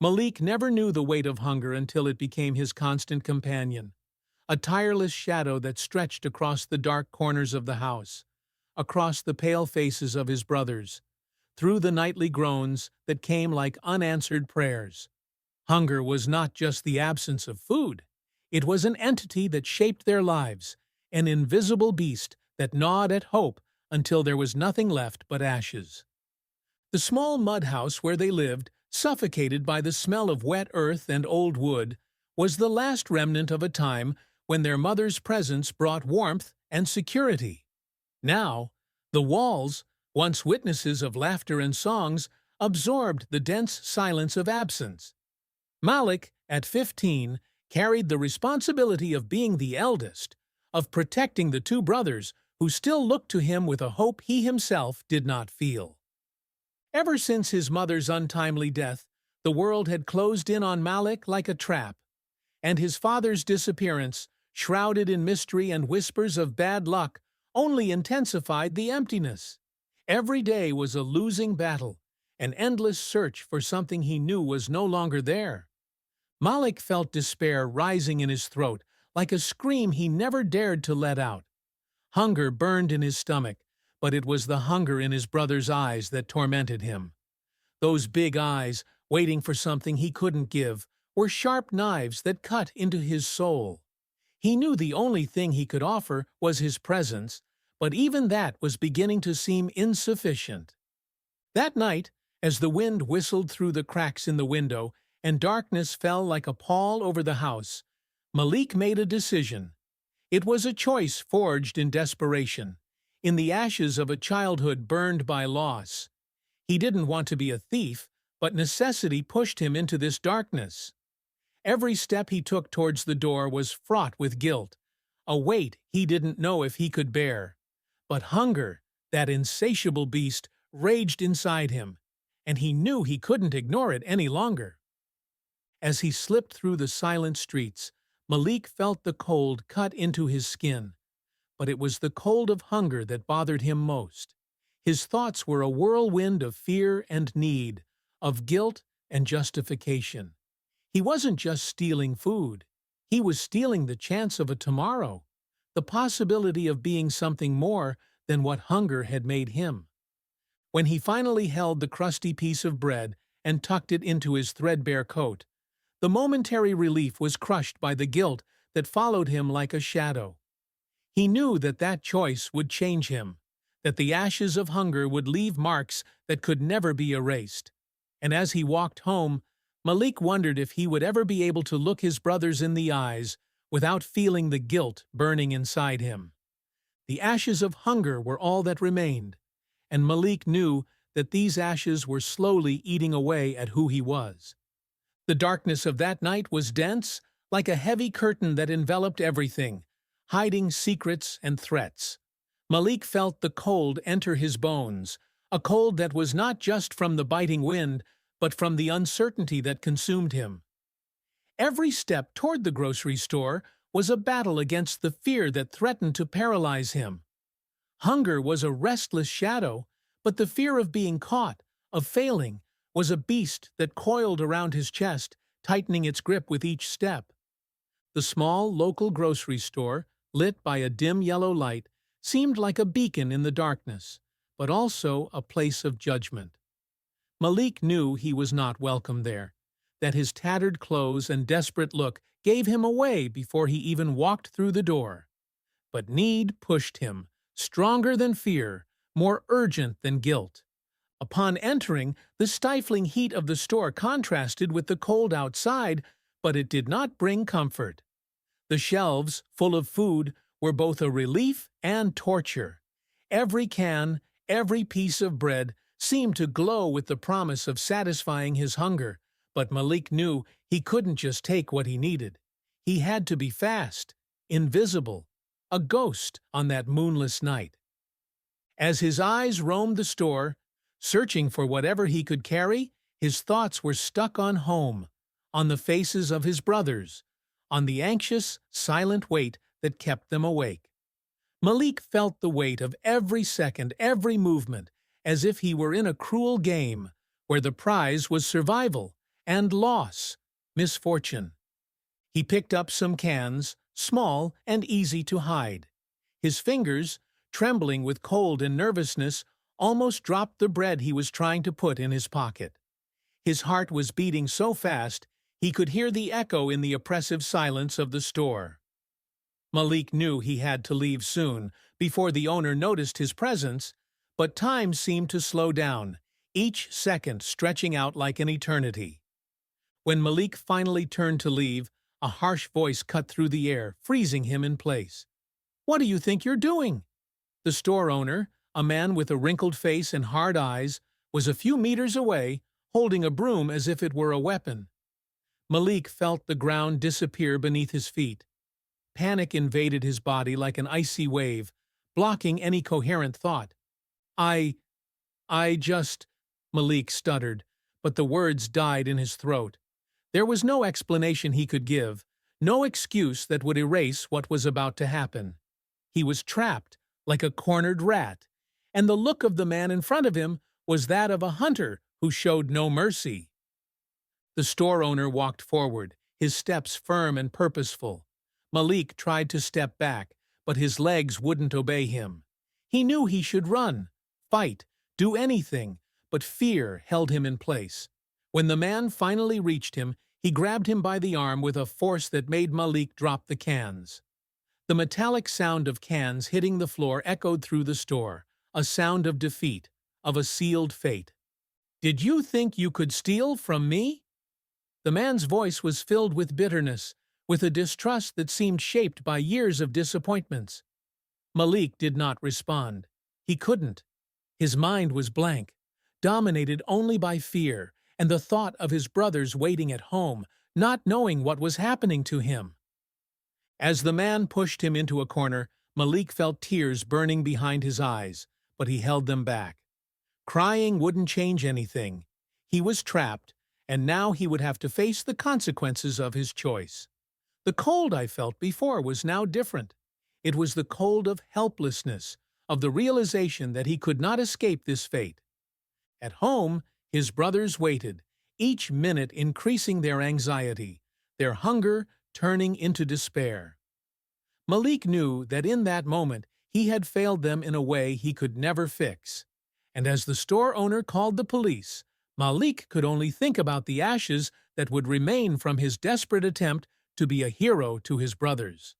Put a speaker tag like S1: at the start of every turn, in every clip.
S1: Malik never knew the weight of hunger until it became his constant companion, a tireless shadow that stretched across the dark corners of the house, across the pale faces of his brothers, through the nightly groans that came like unanswered prayers. Hunger was not just the absence of food. It was an entity that shaped their lives, an invisible beast that gnawed at hope until there was nothing left but ashes. The small mud house where they lived, suffocated by the smell of wet earth and old wood, was the last remnant of a time when their mother's presence brought warmth and security. Now, the walls, once witnesses of laughter and songs, absorbed the dense silence of absence. Malik, at 15, carried the responsibility of being the eldest, of protecting the two brothers who still looked to him with a hope he himself did not feel. Ever since his mother's untimely death, the world had closed in on Malik like a trap, and his father's disappearance, shrouded in mystery and whispers of bad luck, only intensified the emptiness. Every day was a losing battle, an endless search for something he knew was no longer there. Malik felt despair rising in his throat, like a scream he never dared to let out. Hunger burned in his stomach, but it was the hunger in his brother's eyes that tormented him. Those big eyes, waiting for something he couldn't give, were sharp knives that cut into his soul. He knew the only thing he could offer was his presence, but even that was beginning to seem insufficient. That night, as the wind whistled through the cracks in the window and darkness fell like a pall over the house, Malik made a decision. It was a choice forged in desperation, in the ashes of a childhood burned by loss. He didn't want to be a thief, but necessity pushed him into this darkness. Every step he took towards the door was fraught with guilt, a weight he didn't know if he could bear. But hunger, that insatiable beast, raged inside him, and he knew he couldn't ignore it any longer. As he slipped through the silent streets, Malik felt the cold cut into his skin. But it was the cold of hunger that bothered him most. His thoughts were a whirlwind of fear and need, of guilt and justification. He wasn't just stealing food. He was stealing the chance of a tomorrow, the possibility of being something more than what hunger had made him. When he finally held the crusty piece of bread and tucked it into his threadbare coat, the momentary relief was crushed by the guilt that followed him like a shadow. He knew that that choice would change him, that the ashes of hunger would leave marks that could never be erased. And as he walked home, Malik wondered if he would ever be able to look his brothers in the eyes without feeling the guilt burning inside him. The ashes of hunger were all that remained, and Malik knew that these ashes were slowly eating away at who he was. The darkness of that night was dense, like a heavy curtain that enveloped everything, hiding secrets and threats. Malik felt the cold enter his bones, a cold that was not just from the biting wind, but from the uncertainty that consumed him. Every step toward the grocery store was a battle against the fear that threatened to paralyze him. Hunger was a restless shadow, but the fear of being caught, of failing, was a beast that coiled around his chest, tightening its grip with each step. The small local grocery store, lit by a dim yellow light, seemed like a beacon in the darkness, but also a place of judgment. Malik knew he was not welcome there, that his tattered clothes and desperate look gave him away before he even walked through the door. But need pushed him, stronger than fear, more urgent than guilt. Upon entering, the stifling heat of the store contrasted with the cold outside, but it did not bring comfort. The shelves, full of food, were both a relief and torture. Every can, every piece of bread seemed to glow with the promise of satisfying his hunger, but Malik knew he couldn't just take what he needed. He had to be fast, invisible, a ghost on that moonless night. As his eyes roamed the store, searching for whatever he could carry, his thoughts were stuck on home, on the faces of his brothers, on the anxious, silent weight that kept them awake. Malik felt the weight of every second, every movement, as if he were in a cruel game, where the prize was survival, and loss, misfortune. He picked up some cans, small and easy to hide. His fingers, trembling with cold and nervousness, almost dropped the bread he was trying to put in his pocket. His heart was beating so fast he could hear the echo in the oppressive silence of the store. Malik knew he had to leave soon, before the owner noticed his presence, but time seemed to slow down, each second stretching out like an eternity. When Malik finally turned to leave, a harsh voice cut through the air, freezing him in place. "What do you think you're doing?" The store owner, a man with a wrinkled face and hard eyes, was a few meters away, holding a broom as if it were a weapon. Malik felt the ground disappear beneath his feet. Panic invaded his body like an icy wave, blocking any coherent thought. I just, Malik stuttered, but the words died in his throat. There was no explanation he could give, no excuse that would erase what was about to happen. He was trapped, like a cornered rat, and the look of the man in front of him was that of a hunter who showed no mercy. The store owner walked forward, his steps firm and purposeful. Malik tried to step back, but his legs wouldn't obey him. He knew he should run, fight, do anything, but fear held him in place. When the man finally reached him, he grabbed him by the arm with a force that made Malik drop the cans. The metallic sound of cans hitting the floor echoed through the store, a sound of defeat, of a sealed fate. "Did you think you could steal from me?" The man's voice was filled with bitterness, with a distrust that seemed shaped by years of disappointments. Malik did not respond. He couldn't. His mind was blank, dominated only by fear and the thought of his brothers waiting at home, not knowing what was happening to him. As the man pushed him into a corner, Malik felt tears burning behind his eyes, but he held them back. Crying wouldn't change anything. He was trapped, and now he would have to face the consequences of his choice. The cold I felt before was now different. It was the cold of helplessness, of the realization that he could not escape this fate. At home, his brothers waited, each minute increasing their anxiety, their hunger turning into despair. Malik knew that in that moment he had failed them in a way he could never fix. And as the store owner called the police, Malik could only think about the ashes that would remain from his desperate attempt to be a hero to his brothers.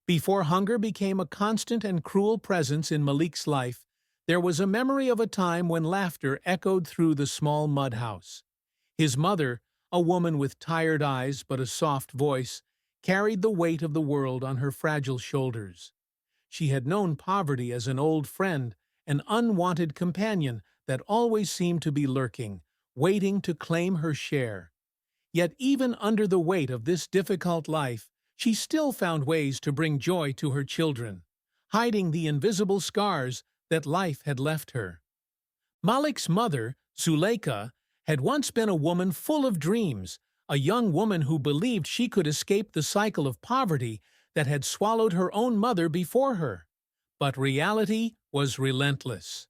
S1: Before hunger became a constant and cruel presence in Malik's life, there was a memory of a time when laughter echoed through the small mud house. His mother, a woman with tired eyes but a soft voice, carried the weight of the world on her fragile shoulders. She had known poverty as an old friend, an unwanted companion that always seemed to be lurking, waiting to claim her share. Yet even under the weight of this difficult life, she still found ways to bring joy to her children, hiding the invisible scars that life had left her. Malik's mother, Zuleika, had once been a woman full of dreams, a young woman who believed she could escape the cycle of poverty that had swallowed her own mother before her. But reality was relentless.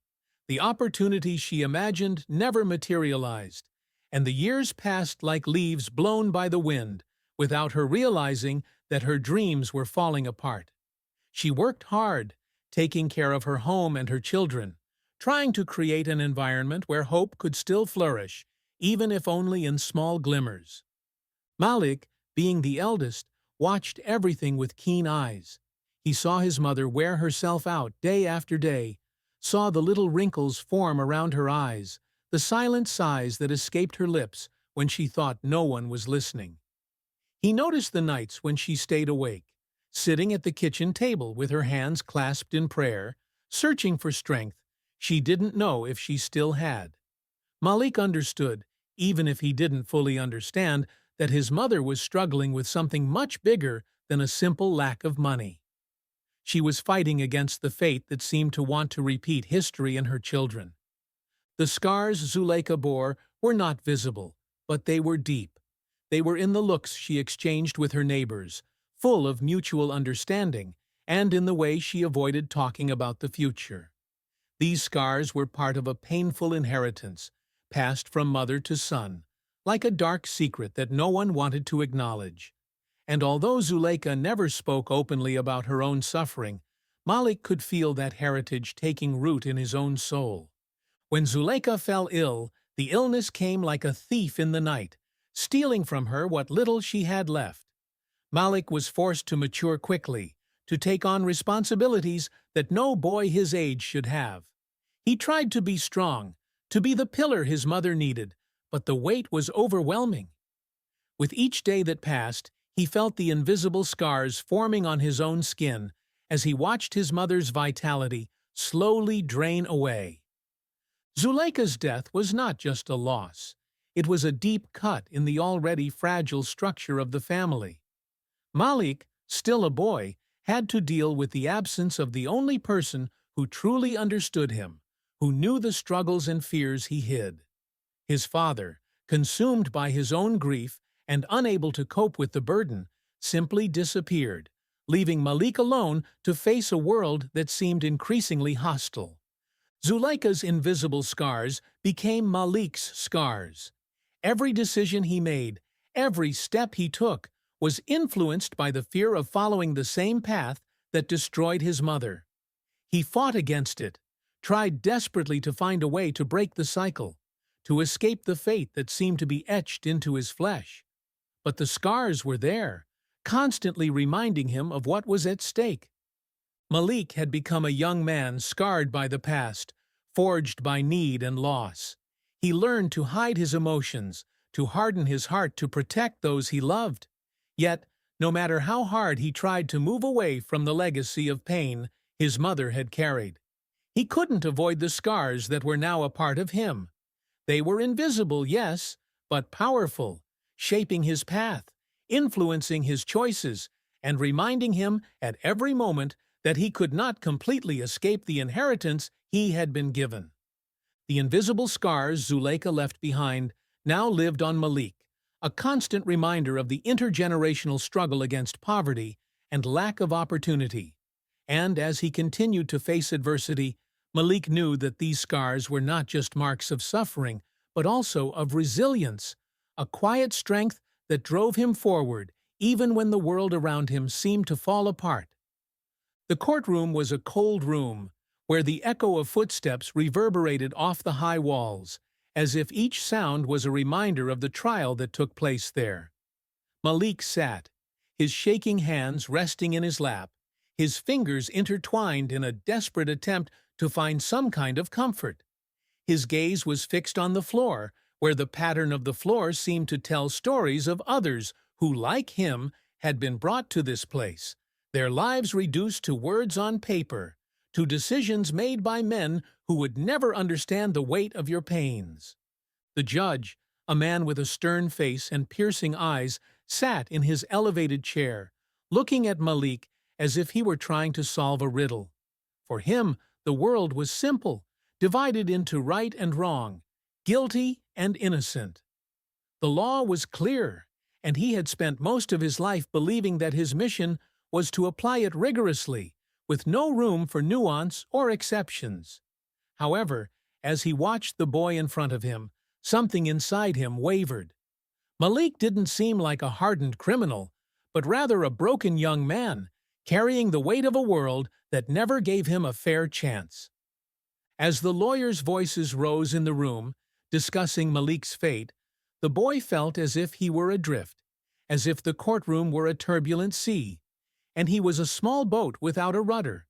S1: The opportunities she imagined never materialized, and the years passed like leaves blown by the wind, without her realizing that her dreams were falling apart. She worked hard, taking care of her home and her children, trying to create an environment where hope could still flourish, even if only in small glimmers. Malik, being the eldest, watched everything with keen eyes. He saw his mother wear herself out day after day, saw the little wrinkles form around her eyes, the silent sighs that escaped her lips when she thought no one was listening. He noticed the nights when she stayed awake, sitting at the kitchen table with her hands clasped in prayer, searching for strength she didn't know if she still had. Malik understood, even if he didn't fully understand, that his mother was struggling with something much bigger than a simple lack of money. She was fighting against the fate that seemed to want to repeat history in her children. The scars Zuleika bore were not visible, but they were deep. They were in the looks she exchanged with her neighbors, full of mutual understanding, and in the way she avoided talking about the future. These scars were part of a painful inheritance, passed from mother to son, like a dark secret that no one wanted to acknowledge. And although Zuleika never spoke openly about her own suffering, Malik could feel that heritage taking root in his own soul. When Zuleika fell ill, the illness came like a thief in the night, stealing from her what little she had left. Malik was forced to mature quickly, to take on responsibilities that no boy his age should have. He tried to be strong, to be the pillar his mother needed, but the weight was overwhelming. With each day that passed, he felt the invisible scars forming on his own skin as he watched his mother's vitality slowly drain away. Zuleika's death was not just a loss. It was a deep cut in the already fragile structure of the family. Malik, still a boy, had to deal with the absence of the only person who truly understood him, who knew the struggles and fears he hid. His father, consumed by his own grief and unable to cope with the burden, simply disappeared, leaving Malik alone to face a world that seemed increasingly hostile. Zuleika's invisible scars became Malik's scars. Every decision he made, every step he took, was influenced by the fear of following the same path that destroyed his mother. He fought against it, tried desperately to find a way to break the cycle, to escape the fate that seemed to be etched into his flesh. But the scars were there, constantly reminding him of what was at stake. Malik had become a young man scarred by the past, forged by need and loss. He learned to hide his emotions, to harden his heart to protect those he loved. Yet, no matter how hard he tried to move away from the legacy of pain his mother had carried, he couldn't avoid the scars that were now a part of him. They were invisible, yes, but powerful, shaping his path, influencing his choices, and reminding him at every moment that he could not completely escape the inheritance he had been given. The invisible scars Zuleika left behind now lived on Malik, a constant reminder of the intergenerational struggle against poverty and lack of opportunity. And as he continued to face adversity, Malik knew that these scars were not just marks of suffering, but also of resilience, a quiet strength that drove him forward even when the world around him seemed to fall apart. The courtroom was a cold room, where the echo of footsteps reverberated off the high walls, as if each sound was a reminder of the trial that took place there. Malik sat, his shaking hands resting in his lap, his fingers intertwined in a desperate attempt to find some kind of comfort. His gaze was fixed on the floor, where the pattern of the floor seemed to tell stories of others who, like him, had been brought to this place, their lives reduced to words on paper, to decisions made by men who would never understand the weight of your pains. The judge, a man with a stern face and piercing eyes, sat in his elevated chair, looking at Malik as if he were trying to solve a riddle. For him, the world was simple, divided into right and wrong, guilty and innocent. The law was clear, and he had spent most of his life believing that his mission was to apply it rigorously, with no room for nuance or exceptions. However, as he watched the boy in front of him, something inside him wavered. Malik didn't seem like a hardened criminal, but rather a broken young man, carrying the weight of a world that never gave him a fair chance. As the lawyers' voices rose in the room, discussing Malik's fate, the boy felt as if he were adrift, as if the courtroom were a turbulent sea, and he was a small boat without a rudder.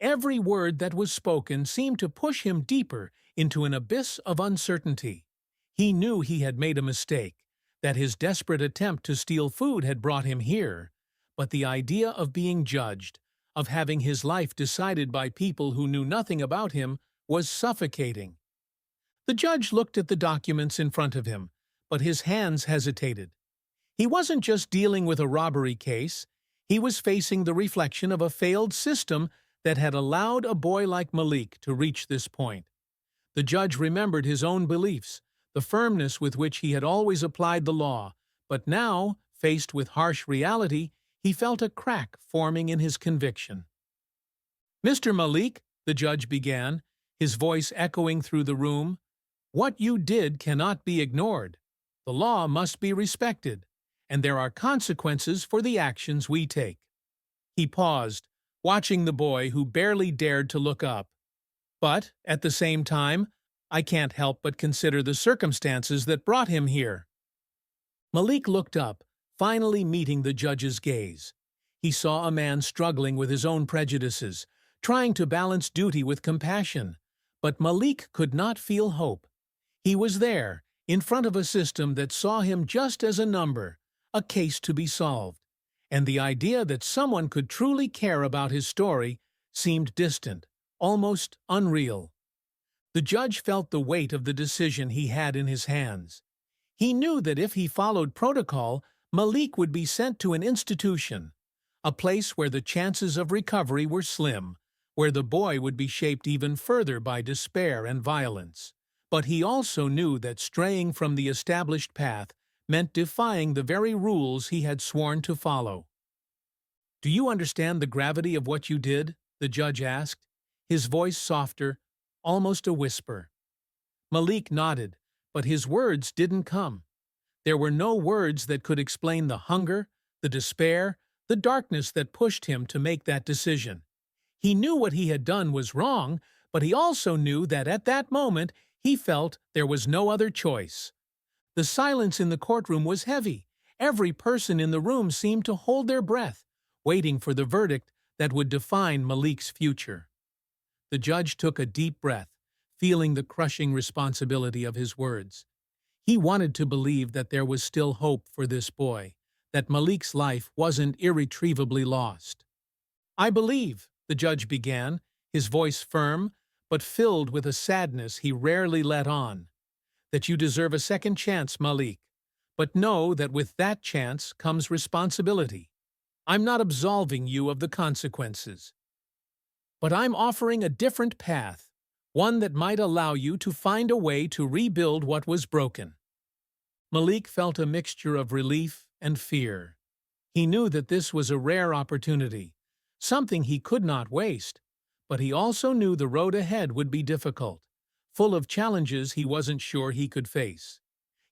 S1: Every word that was spoken seemed to push him deeper into an abyss of uncertainty. He knew he had made a mistake, that his desperate attempt to steal food had brought him here, but the idea of being judged, of having his life decided by people who knew nothing about him, was suffocating. The judge looked at the documents in front of him, but his hands hesitated. He wasn't just dealing with a robbery case. He was facing the reflection of a failed system that had allowed a boy like Malik to reach this point. The judge remembered his own beliefs, the firmness with which he had always applied the law, but now, faced with harsh reality, he felt a crack forming in his conviction. "Mr. Malik," the judge began, his voice echoing through the room, "what you did cannot be ignored. The law must be respected, and there are consequences for the actions we take." He paused, watching the boy who barely dared to look up. "But, at the same time, I can't help but consider the circumstances that brought him here." Malik looked up, finally meeting the judge's gaze. He saw a man struggling with his own prejudices, trying to balance duty with compassion. But Malik could not feel hope. He was there, in front of a system that saw him just as a number, a case to be solved. And the idea that someone could truly care about his story seemed distant, almost unreal. The judge felt the weight of the decision he had in his hands. He knew that if he followed protocol, Malik would be sent to an institution, a place where the chances of recovery were slim, where the boy would be shaped even further by despair and violence. But he also knew that straying from the established path meant defying the very rules he had sworn to follow. "Do you understand the gravity of what you did?" the judge asked, his voice softer, almost a whisper. Malik nodded, but his words didn't come. There were no words that could explain the hunger, the despair, the darkness that pushed him to make that decision. He knew what he had done was wrong, but he also knew that at that moment he felt there was no other choice. The silence in the courtroom was heavy. Every person in the room seemed to hold their breath, waiting for the verdict that would define Malik's future. The judge took a deep breath, feeling the crushing responsibility of his words. He wanted to believe that there was still hope for this boy, that Malik's life wasn't irretrievably lost. "I believe," the judge began, his voice firm, but filled with a sadness he rarely let on, "that you deserve a second chance, Malik. But know that with that chance comes responsibility. I'm not absolving you of the consequences. But I'm offering a different path, one that might allow you to find a way to rebuild what was broken." Malik felt a mixture of relief and fear. He knew that this was a rare opportunity, something he could not waste, but he also knew the road ahead would be difficult, full of challenges he wasn't sure he could face.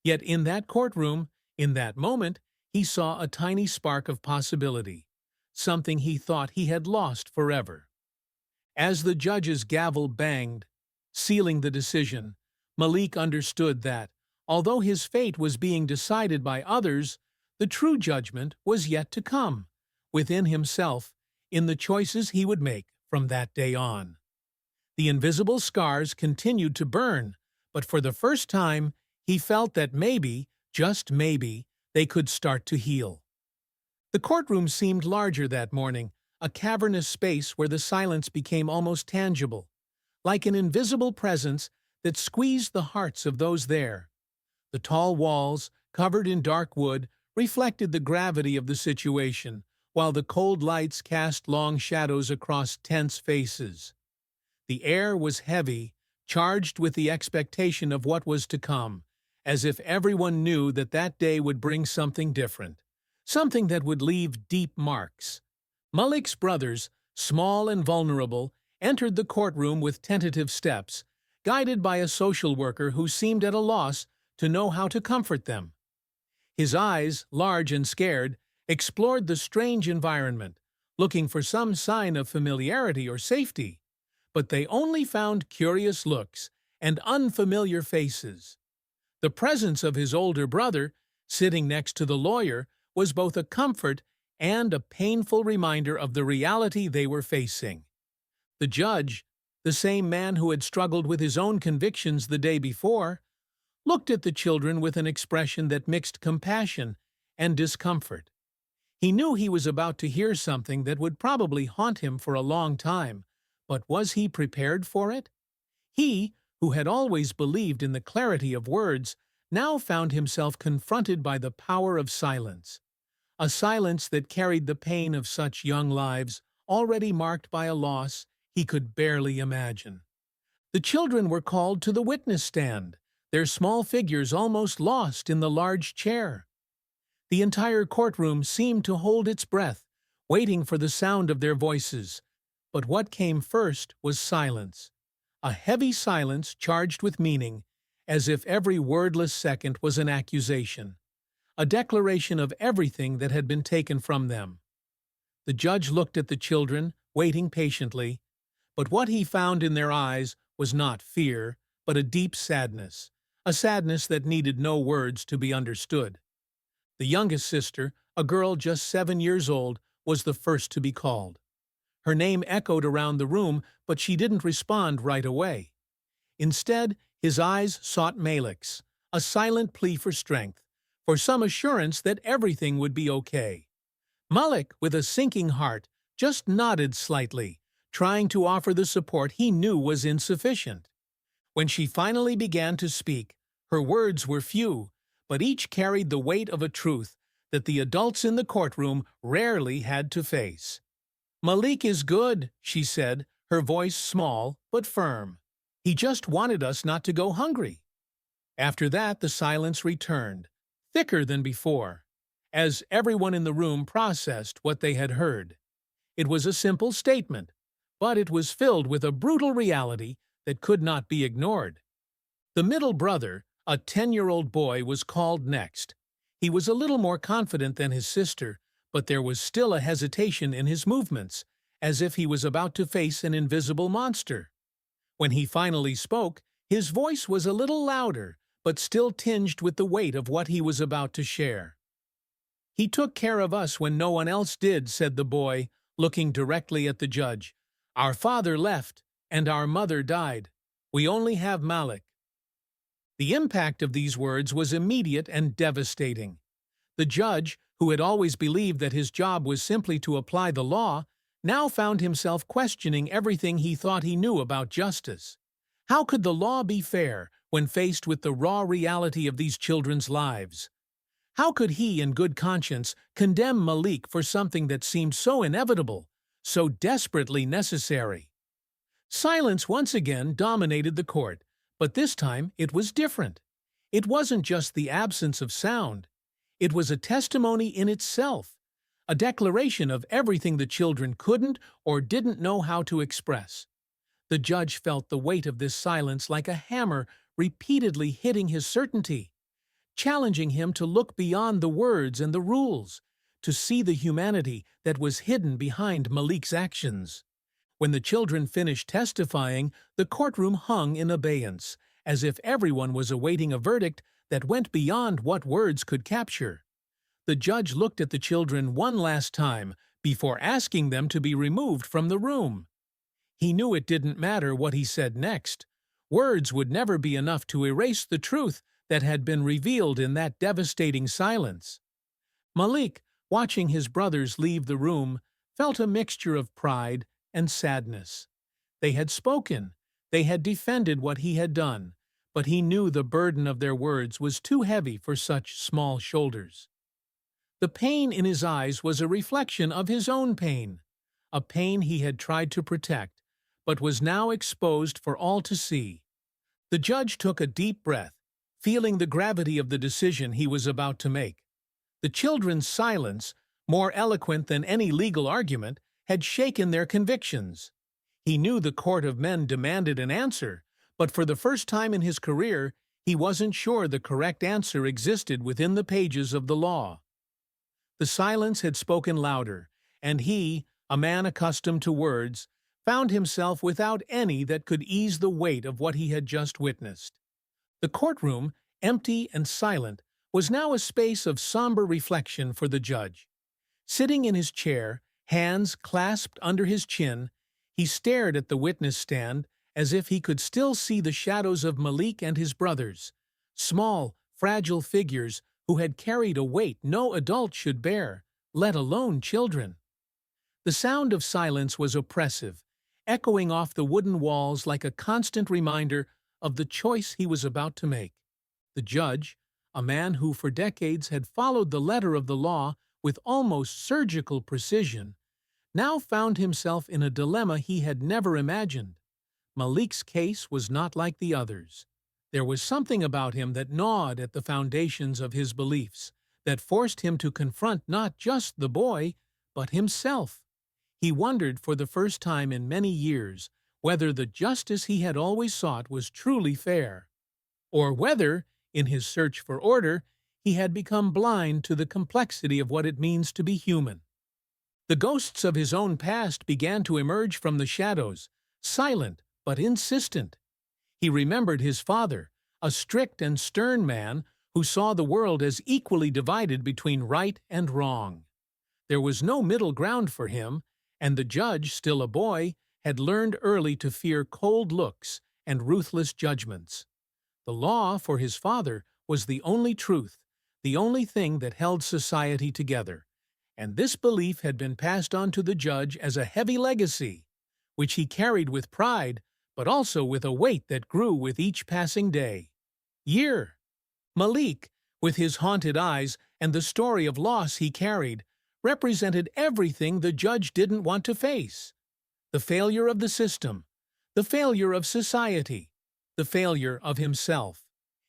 S1: Yet in that courtroom, in that moment, he saw a tiny spark of possibility, something he thought he had lost forever. As the judge's gavel banged, sealing the decision, Malik understood that, although his fate was being decided by others, the true judgment was yet to come, within himself, in the choices he would make from that day on. The invisible scars continued to burn, but for the first time, he felt that maybe, just maybe, they could start to heal. The courtroom seemed larger that morning, a cavernous space where the silence became almost tangible, like an invisible presence that squeezed the hearts of those there. The tall walls, covered in dark wood, reflected the gravity of the situation, while the cold lights cast long shadows across tense faces. The air was heavy, charged with the expectation of what was to come, as if everyone knew that that day would bring something different, something that would leave deep marks. Malik's brothers, small and vulnerable, entered the courtroom with tentative steps, guided by a social worker who seemed at a loss to know how to comfort them. His eyes, large and scared, explored the strange environment, looking for some sign of familiarity or safety, but they only found curious looks and unfamiliar faces. The presence of his older brother, sitting next to the lawyer, was both a comfort and a painful reminder of the reality they were facing. The judge, the same man who had struggled with his own convictions the day before, looked at the children with an expression that mixed compassion and discomfort. He knew he was about to hear something that would probably haunt him for a long time, but was he prepared for it? He, who had always believed in the clarity of words, now found himself confronted by the power of silence. A silence that carried the pain of such young lives, already marked by a loss he could barely imagine. The children were called to the witness stand, their small figures almost lost in the large chair. The entire courtroom seemed to hold its breath, waiting for the sound of their voices. But what came first was silence. A heavy silence charged with meaning, as if every wordless second was an accusation, a declaration of everything that had been taken from them. The judge looked at the children, waiting patiently, but what he found in their eyes was not fear, but a deep sadness, a sadness that needed no words to be understood. The youngest sister, a girl just 7 years old, was the first to be called. Her name echoed around the room, but she didn't respond right away. Instead, his eyes sought Malik's, a silent plea for strength, for some assurance that everything would be okay. Malik, with a sinking heart, just nodded slightly, trying to offer the support he knew was insufficient. When she finally began to speak, her words were few, but each carried the weight of a truth that the adults in the courtroom rarely had to face. "Malik is good," she said, her voice small but firm. "He just wanted us not to go hungry." After that, the silence returned, thicker than before, as everyone in the room processed what they had heard. It was a simple statement, but it was filled with a brutal reality that could not be ignored. The middle brother, a 10-year-old boy, was called next. He was a little more confident than his sister, but there was still a hesitation in his movements, as if he was about to face an invisible monster. When he finally spoke, his voice was a little louder, but still tinged with the weight of what he was about to share. "He took care of us when no one else did," said the boy, looking directly at the judge. "Our father left, and our mother died. We only have Malik." The impact of these words was immediate and devastating. The judge, who had always believed that his job was simply to apply the law, now found himself questioning everything he thought he knew about justice. How could the law be fair when faced with the raw reality of these children's lives? How could he, in good conscience, condemn Malik for something that seemed so inevitable, so desperately necessary? Silence once again dominated the court, but this time it was different. It wasn't just the absence of sound. It was a testimony in itself, a declaration of everything the children couldn't or didn't know how to express. The judge felt the weight of this silence like a hammer repeatedly hitting his certainty, challenging him to look beyond the words and the rules, to see the humanity that was hidden behind Malik's actions. When the children finished testifying, the courtroom hung in abeyance, as if everyone was awaiting a verdict that went beyond what words could capture. The judge looked at the children one last time before asking them to be removed from the room. He knew it didn't matter what he said next. Words would never be enough to erase the truth that had been revealed in that devastating silence. Malik, watching his brothers leave the room, felt a mixture of pride and sadness. They had spoken, they had defended what he had done, but he knew the burden of their words was too heavy for such small shoulders. The pain in his eyes was a reflection of his own pain, a pain he had tried to protect, but was now exposed for all to see. The judge took a deep breath, feeling the gravity of the decision he was about to make. The children's silence, more eloquent than any legal argument, had shaken their convictions. He knew the court of men demanded an answer, but for the first time in his career, he wasn't sure the correct answer existed within the pages of the law. The silence had spoken louder, and he, a man accustomed to words, found himself without any that could ease the weight of what he had just witnessed. The courtroom, empty and silent, was now a space of somber reflection for the judge. Sitting in his chair, hands clasped under his chin, he stared at the witness stand as if he could still see the shadows of Malik and his brothers, small, fragile figures who had carried a weight no adult should bear, let alone children. The sound of silence was oppressive, echoing off the wooden walls like a constant reminder of the choice he was about to make. The judge, a man who for decades had followed the letter of the law with almost surgical precision, now found himself in a dilemma he had never imagined. Malik's case was not like the others. There was something about him that gnawed at the foundations of his beliefs, that forced him to confront not just the boy, but himself. He wondered for the first time in many years whether the justice he had always sought was truly fair. or whether, in his search for order, he had become blind to the complexity of what it means to be human. The ghosts of his own past began to emerge from the shadows, silent but insistent. He remembered his father, a strict and stern man who saw the world as equally divided between right and wrong. There was no middle ground for him, and the judge, still a boy, had learned early to fear cold looks and ruthless judgments. The law, for his father, was the only truth, the only thing that held society together, and this belief had been passed on to the judge as a heavy legacy, which he carried with pride, but also with a weight that grew with each passing day. Year. Malik, with his haunted eyes and the story of loss he carried, represented everything the judge didn't want to face. The failure of the system, the failure of society, the failure of himself.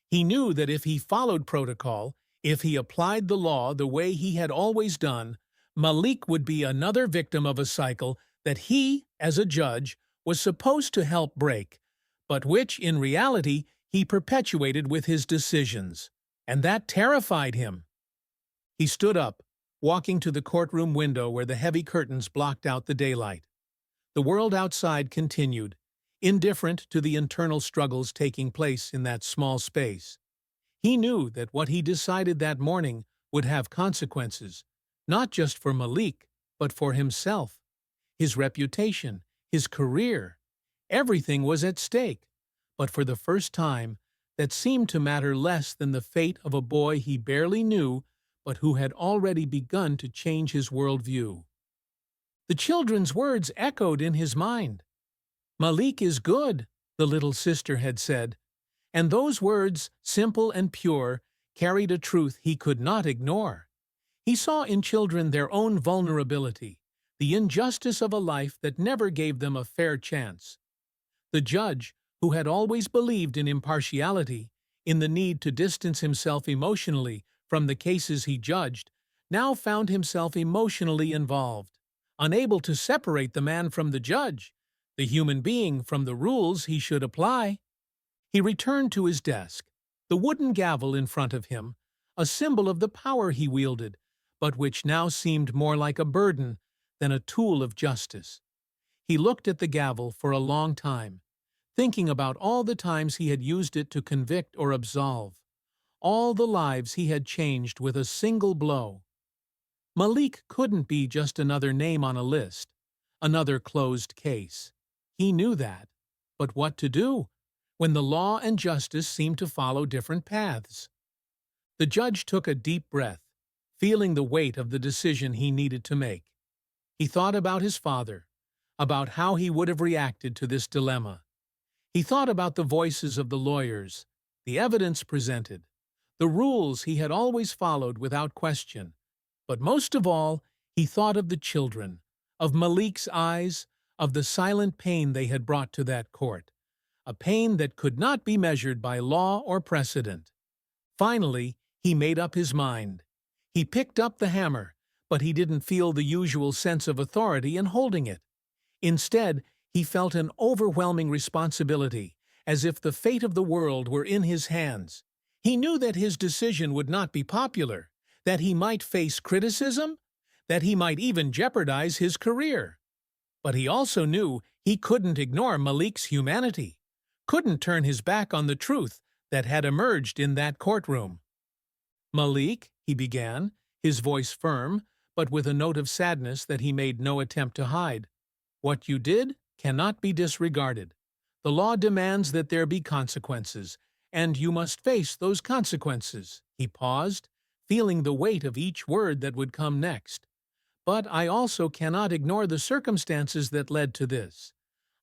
S1: He knew that if he followed protocol, if he applied the law the way he had always done, Malik would be another victim of a cycle that he, as a judge, was supposed to help break, but which, in reality, he perpetuated with his decisions. And that terrified him. He stood up, walking to the courtroom window where the heavy curtains blocked out the daylight. The world outside continued, indifferent to the internal struggles taking place in that small space. He knew that what he decided that morning would have consequences, not just for Malik, but for himself. His reputation, his career, everything was at stake. But for the first time, that seemed to matter less than the fate of a boy he barely knew, but who had already begun to change his worldview. The children's words echoed in his mind. "Malik is good," the little sister had said, and those words, simple and pure, carried a truth he could not ignore. He saw in children their own vulnerability, the injustice of a life that never gave them a fair chance. The judge, who had always believed in impartiality, in the need to distance himself emotionally from the cases he judged, now found himself emotionally involved, unable to separate the man from the judge, the human being from the rules he should apply. He returned to his desk, the wooden gavel in front of him, a symbol of the power he wielded, but which now seemed more like a burden than a tool of justice. He looked at the gavel for a long time, thinking about all the times he had used it to convict or absolve, all the lives he had changed with a single blow. Malik couldn't be just another name on a list, another closed case. He knew that. But what to do when the law and justice seemed to follow different paths? The judge took a deep breath, feeling the weight of the decision he needed to make. He thought about his father, about how he would have reacted to this dilemma. He thought about the voices of the lawyers, the evidence presented, the rules he had always followed without question. But most of all, he thought of the children, of Malik's eyes, of the silent pain they had brought to that court, a pain that could not be measured by law or precedent. Finally, he made up his mind. He picked up the hammer, but he didn't feel the usual sense of authority in holding it. Instead, he felt an overwhelming responsibility, as if the fate of the world were in his hands. He knew that his decision would not be popular, that he might face criticism, that he might even jeopardize his career. But he also knew he couldn't ignore Malik's humanity, couldn't turn his back on the truth that had emerged in that courtroom. "Malik," he began, his voice firm, but with a note of sadness that he made no attempt to hide. "What you did cannot be disregarded. The law demands that there be consequences, and you must face those consequences." He paused, feeling the weight of each word that would come next. "But I also cannot ignore the circumstances that led to this.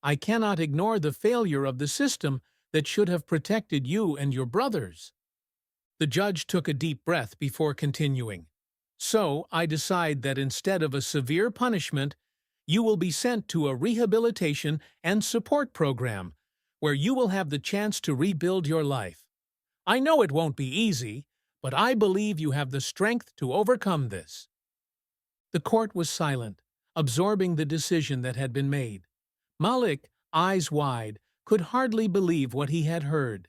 S1: I cannot ignore the failure of the system that should have protected you and your brothers." The judge took a deep breath before continuing. "So I decide that instead of a severe punishment, you will be sent to a rehabilitation and support program where you will have the chance to rebuild your life. I know it won't be easy, but I believe you have the strength to overcome this." The court was silent, absorbing the decision that had been made. Malik, eyes wide, could hardly believe what he had heard.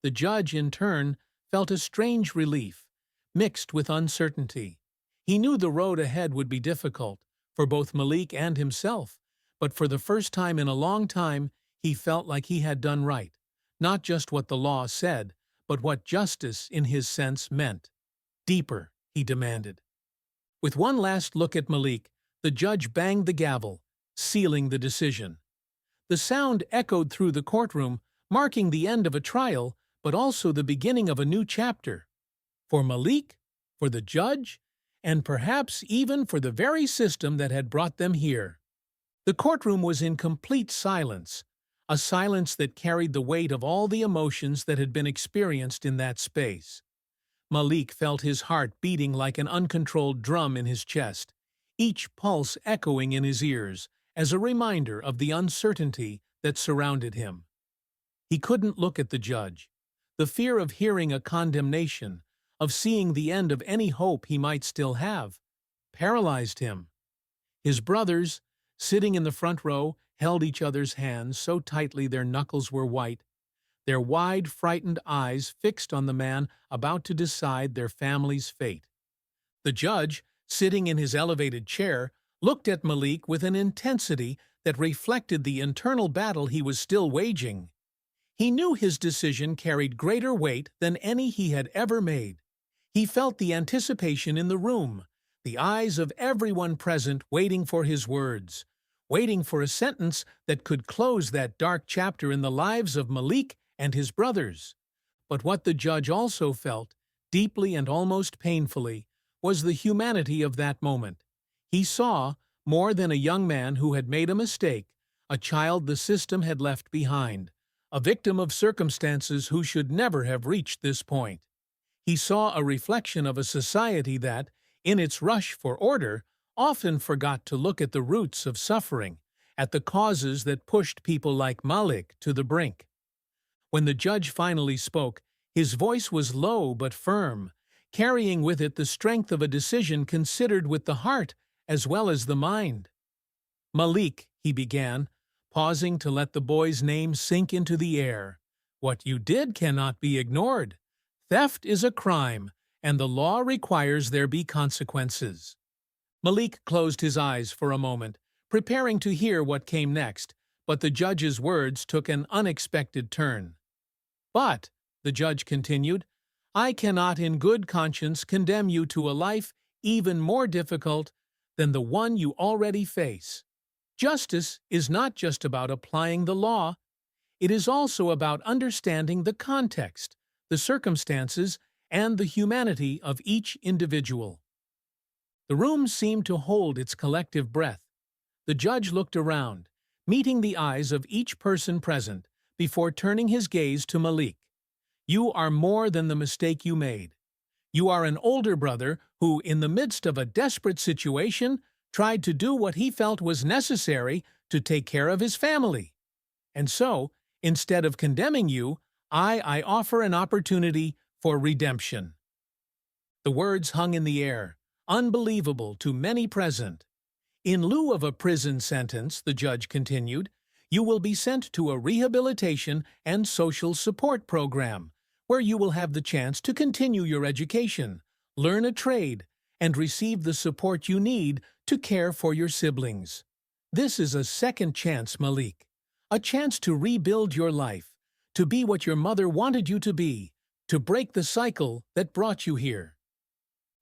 S1: The judge, in turn, felt a strange relief, mixed with uncertainty. He knew the road ahead would be difficult, for both Malik and himself, but for the first time in a long time, he felt like he had done right, not just what the law said, but what justice, in his sense, meant. Deeper, he demanded. With one last look at Malik, the judge banged the gavel, sealing the decision. The sound echoed through the courtroom, marking the end of a trial, but also the beginning of a new chapter. For Malik, for the judge, and perhaps even for the very system that had brought them here. The courtroom was in complete silence, a silence that carried the weight of all the emotions that had been experienced in that space. Malik felt his heart beating like an uncontrolled drum in his chest, each pulse echoing in his ears as a reminder of the uncertainty that surrounded him. He couldn't look at the judge. The fear of hearing a condemnation, of seeing the end of any hope he might still have, paralyzed him. His brothers, sitting in the front row, held each other's hands so tightly their knuckles were white, their wide, frightened eyes fixed on the man about to decide their family's fate. The judge, sitting in his elevated chair, looked at Malik with an intensity that reflected the internal battle he was still waging. He knew his decision carried greater weight than any he had ever made. He felt the anticipation in the room, the eyes of everyone present waiting for his words, waiting for a sentence that could close that dark chapter in the lives of Malik and his brothers. But what the judge also felt, deeply and almost painfully, was the humanity of that moment. He saw, more than a young man who had made a mistake, a child the system had left behind, a victim of circumstances who should never have reached this point. He saw a reflection of a society that, in its rush for order, often forgot to look at the roots of suffering, at the causes that pushed people like Malik to the brink. When the judge finally spoke, his voice was low but firm, carrying with it the strength of a decision considered with the heart as well as the mind. "Malik," he began, pausing to let the boy's name sink into the air, "what you did cannot be ignored. Theft is a crime, and the law requires there be consequences." Malik closed his eyes for a moment, preparing to hear what came next, but the judge's words took an unexpected turn. "But," the judge continued, "I cannot in good conscience condemn you to a life even more difficult than the one you already face. Justice is not just about applying the law. It is also about understanding the context, the circumstances, and the humanity of each individual." The room seemed to hold its collective breath. The judge looked around, meeting the eyes of each person present, before turning his gaze to Malik. "You are more than the mistake you made. You are an older brother who, in the midst of a desperate situation, tried to do what he felt was necessary to take care of his family. And so, instead of condemning you, I offer an opportunity for redemption." The words hung in the air, unbelievable to many present. "In lieu of a prison sentence," the judge continued, "you will be sent to a rehabilitation and social support program, where you will have the chance to continue your education, learn a trade, and receive the support you need to care for your siblings. This is a second chance, Malik, a chance to rebuild your life, to be what your mother wanted you to be, to break the cycle that brought you here."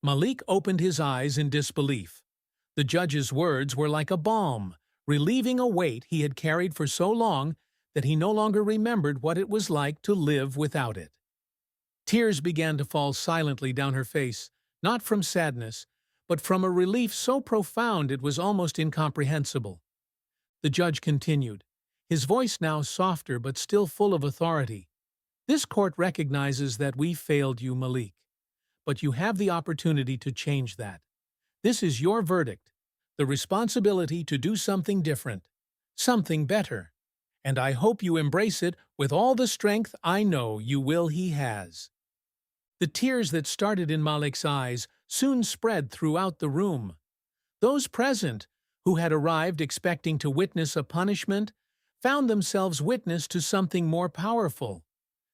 S1: Malik opened his eyes in disbelief. The judge's words were like a balm, relieving a weight he had carried for so long that he no longer remembered what it was like to live without it. Tears began to fall silently down her face, not from sadness, but from a relief so profound it was almost incomprehensible. The judge continued, his voice now softer but still full of authority. "This court recognizes that we failed you, Malik, but you have the opportunity to change that. This is your verdict, the responsibility to do something different, something better, and I hope you embrace it with all the strength I know you will." He has. The tears that started in Malik's eyes soon spread throughout the room. Those present, who had arrived expecting to witness a punishment, found themselves witness to something more powerful.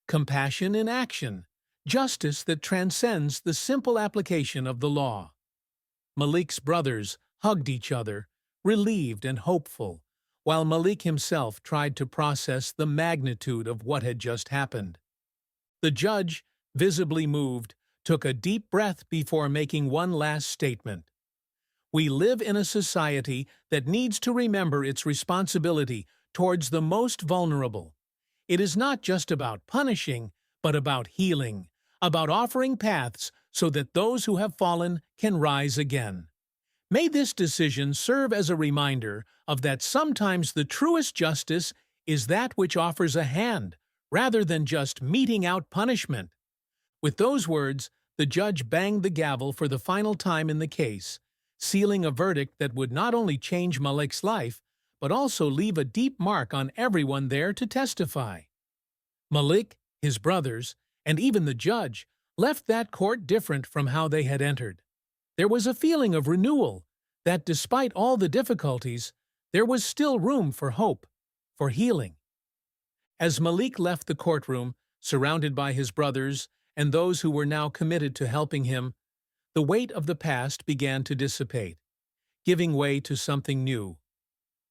S1: compassion in action, justice that transcends the simple application of the law. Malik's brothers hugged each other, relieved and hopeful, while Malik himself tried to process the magnitude of what had just happened. The judge, visibly moved, took a deep breath before making one last statement. We live in a society that needs to remember its responsibility towards the most vulnerable. It is not just about punishing, but about healing, about offering paths so that those who have fallen can rise again. May this decision serve as a reminder of that sometimes the truest justice is that which offers a hand, rather than just meting out punishment. With those words, the judge banged the gavel for the final time in the case, sealing a verdict that would not only change Malik's life, but also leave a deep mark on everyone there to testify. Malik, his brothers, and even the judge left that court different from how they had entered. There was a feeling of renewal, that despite all the difficulties, there was still room for hope, for healing. As Malik left the courtroom, surrounded by his brothers and those who were now committed to helping him, the weight of the past began to dissipate, giving way to something new.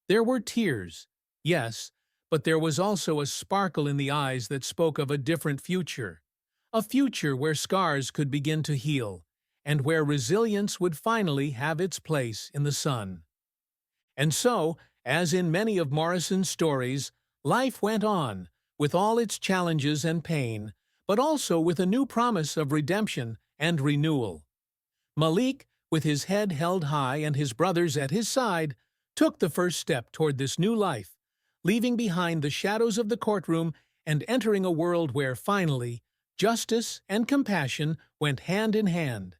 S1: There were tears, yes, but there was also a sparkle in the eyes that spoke of a different future, a future where scars could begin to heal, and where resilience would finally have its place in the sun. And so, as in many of Morrison's stories, life went on, with all its challenges and pain, but also with a new promise of redemption and renewal. Malik, with his head held high and his brothers at his side, took the first step toward this new life, leaving behind the shadows of the courtroom and entering a world where, finally, justice and compassion went hand in hand.